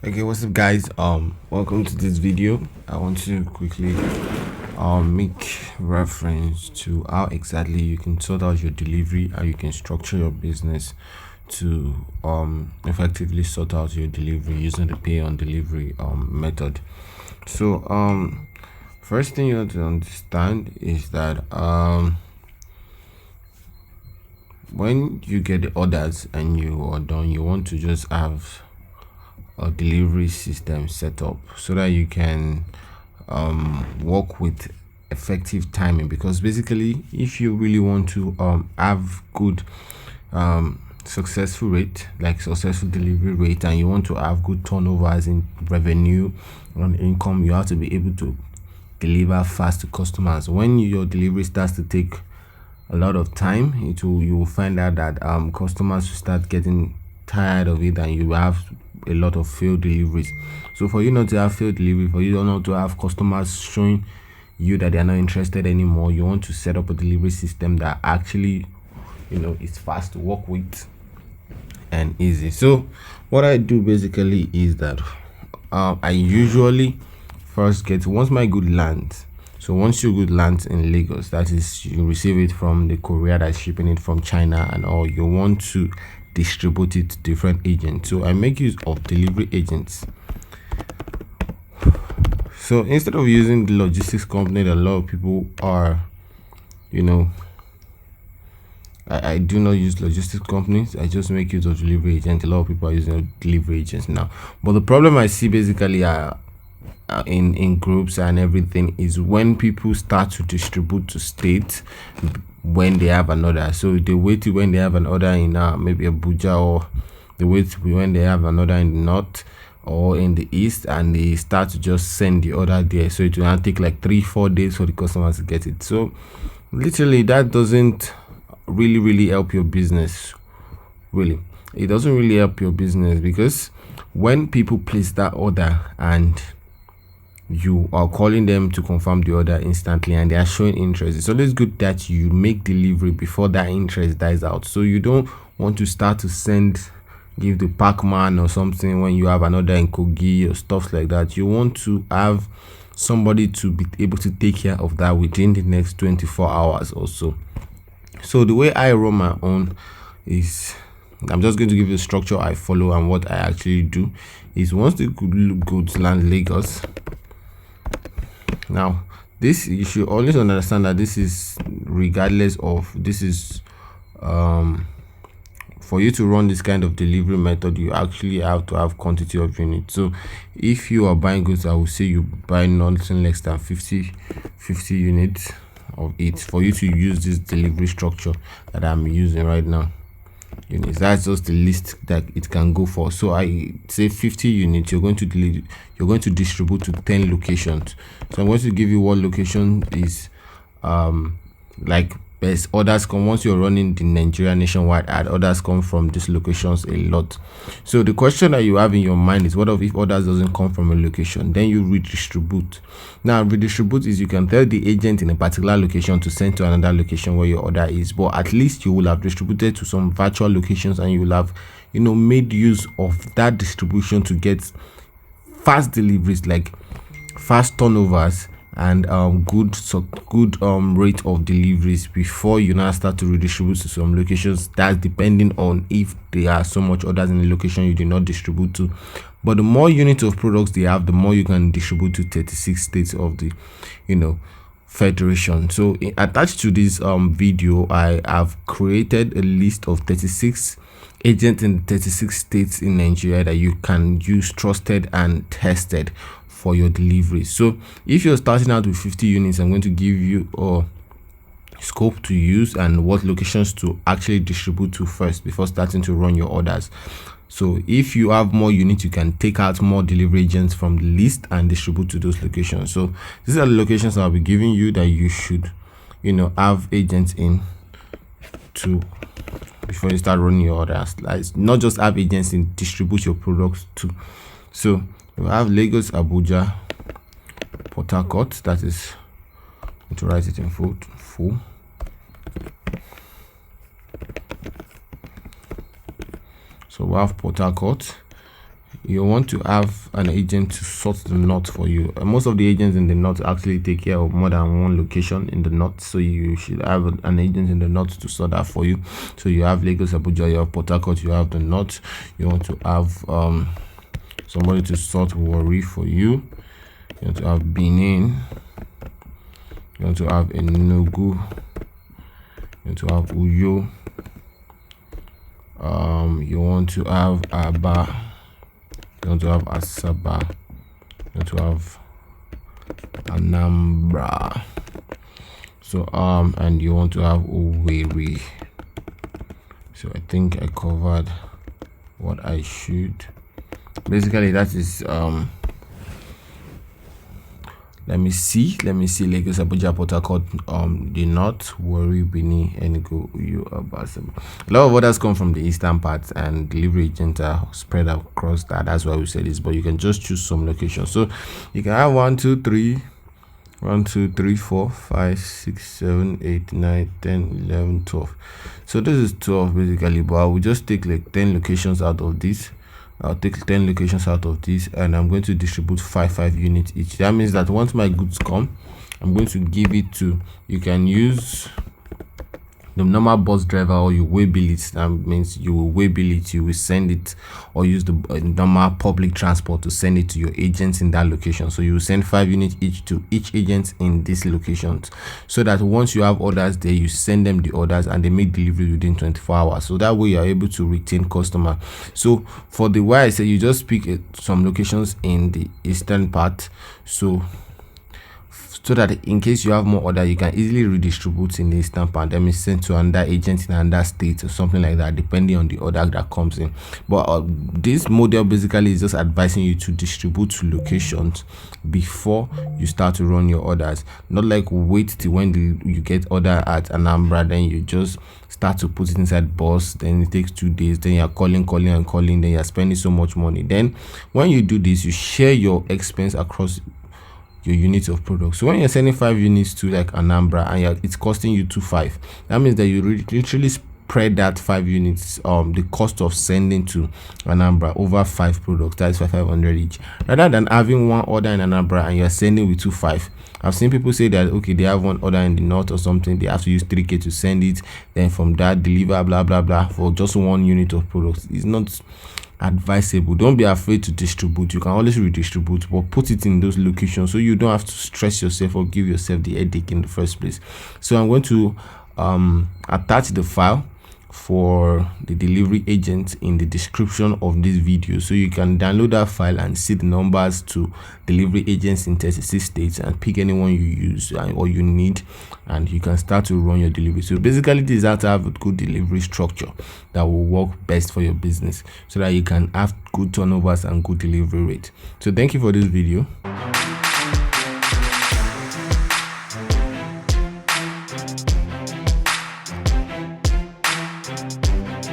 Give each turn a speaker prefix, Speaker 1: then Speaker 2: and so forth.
Speaker 1: Okay, what's up guys? Welcome to this video. I want to quickly make reference to how exactly you can sort out your delivery, how you can structure your business to effectively sort out your delivery using the pay on delivery method. So first thing you have to understand is that when you get the orders and you are done, you want to just have a delivery system set up so that you can work with effective timing, because basically if you really want to have good successful rate, like successful delivery rate, and you want to have good turnovers in revenue and income, you have to be able to deliver fast to customers. When your delivery starts to take a lot of time, you will find out that customers will start getting tired of it and you have a lot of failed deliveries. So for you not to have failed delivery, for you not to have customers showing you that they are not interested anymore, you want to set up a delivery system that actually is fast to work with and easy. So what I do basically is that I usually first get, once my good lands, so once your good lands in Lagos, that is, you receive it from the courier that's shipping it from China and all, you want to distribute it to different agents. So I make use of delivery agents. So instead of using the logistics company that a lot of people are, I do not use logistics companies. I just make use of delivery agents. A lot of people are using delivery agents now, but the problem I see basically in groups and everything is when people start to distribute to states when they have an order. So they wait till when they have an order in maybe Abuja, or they wait till when they have an order in the north or in the east, and they start to just send the order there. So it will now take like 3-4 days for the customers to get it. So literally that doesn't really help your business. Really, it doesn't really help your business, because when people place that order and you are calling them to confirm the order instantly and they are showing interest, it's always good that you make delivery before that interest dies out. So you don't want to start to give the packman or something when you have an order in Kogi or stuff like that. You want to have somebody to be able to take care of that within the next 24 hours or so. So the way I run my own is, I'm just going to give you the structure I follow, and what I actually do is, once the goods land Lagos, now this, you should always understand that this is regardless of, this is for you to run this kind of delivery method, you actually have to have quantity of units. So if you are buying goods, I will say you buy nothing less than 50 units of it for you to use this delivery structure that I'm using right now. Units, that's just the list that it can go for. So I say 50 units, you're going to distribute to 10 locations. So I'm going to give you what location is like best. Orders come once you're running the Nigeria nationwide ad, orders come from these locations a lot. So the question that you have in your mind is, what if orders doesn't come from a location? Then you redistribute. Now redistribute is, you can tell the agent in a particular location to send to another location where your order is, but at least you will have distributed to some virtual locations, and you will have made use of that distribution to get fast deliveries, like fast turnovers, and good rate of deliveries before you now start to redistribute to some locations. That's depending on if there are so much orders in the location you did not distribute to. But the more units of products they have, the more you can distribute to 36 states of the federation. So attached to this video, I have created a list of 36 agents in 36 states in Nigeria that you can use, trusted and tested for your delivery. So if you're starting out with 50 units, I'm going to give you a scope to use and what locations to actually distribute to first before starting to run your orders. So if you have more units, you can take out more delivery agents from the list and distribute to those locations. So these are the locations I'll be giving you that you should have agents in to before you start running your orders. Like, not just have agents in, distribute your products too. So we have Lagos, Abuja, Port Harcourt. That is, to write it in full. So we have Port Harcourt, you want to have an agent to sort the north for you. Most of the agents in the north actually take care of more than one location in the north, so you should have an agent in the north to sort that for you. So you have Lagos, Abuja, you have Port Harcourt, you have the north. You want to have somebody to sort Warri for you. You want to have Benin, you want to have Enugu, you want to have Uyo, you want to have Aba, you want to have Asaba, you want to have Anambra, so and you want to have Owerri. So I think I covered what I should. Basically that is let me see Lagos, Abuja, Port Harcourt, the north, Warri, Benin, Enugu, Uyo, Aba, Asaba. A lot of others come from the eastern part, and delivery agents are spread across that. That's why we say this, but you can just choose some locations. So you can have 1 2 3 4 5 6 7 8 9 10 11 12. So this is 12 basically, but I will just take like 10 locations out of this. I'll take 10 locations out of this, and I'm going to distribute 5 units each. That means that once my goods come, I'm going to give it to, you can use the normal bus driver, or you way bill it. That means you will way bill it, you will send it, or use the normal public transport to send it to your agents in that location. So you will send 5 units each to each agent in these locations, so that once you have orders there, you send them the orders and they make delivery within 24 hours. So that way you are able to retain customer. So for the way I say, you just pick some locations in the eastern part, so that in case you have more order, you can easily redistribute in the eastern part. That means send to another agent in another state or something like that, depending on the order that comes in. But this model basically is just advising you to distribute to locations before you start to run your orders. Not like wait till when you get order at Anambra, then you just start to put it inside bus, then it takes 2 days, then you're calling, then you're spending so much money. Then when you do this, you share your expense across your units of product. So when you're sending 5 units to like Anambra and it's costing you 2.5, that means that you literally spread that 5 units, the cost of sending to Anambra over 5 products. That's 500 each, rather than having one order in Anambra and you're sending with 2.5. I've seen people say that okay, they have one order in the north or something, they have to use 3k to send it, then from that deliver blah blah blah for just 1 unit of products. It's not advisable. Don't be afraid to distribute. You can always redistribute, but put it in those locations so you don't have to stress yourself or give yourself the headache in the first place. So I'm going to attach the file for the delivery agent in the description of this video, so you can download that file and see the numbers to delivery agents in 36 states and pick anyone you use or you need, and you can start to run your delivery. So basically this is how to have a good delivery structure that will work best for your business, so that you can have good turnovers and good delivery rate. So thank you for this video.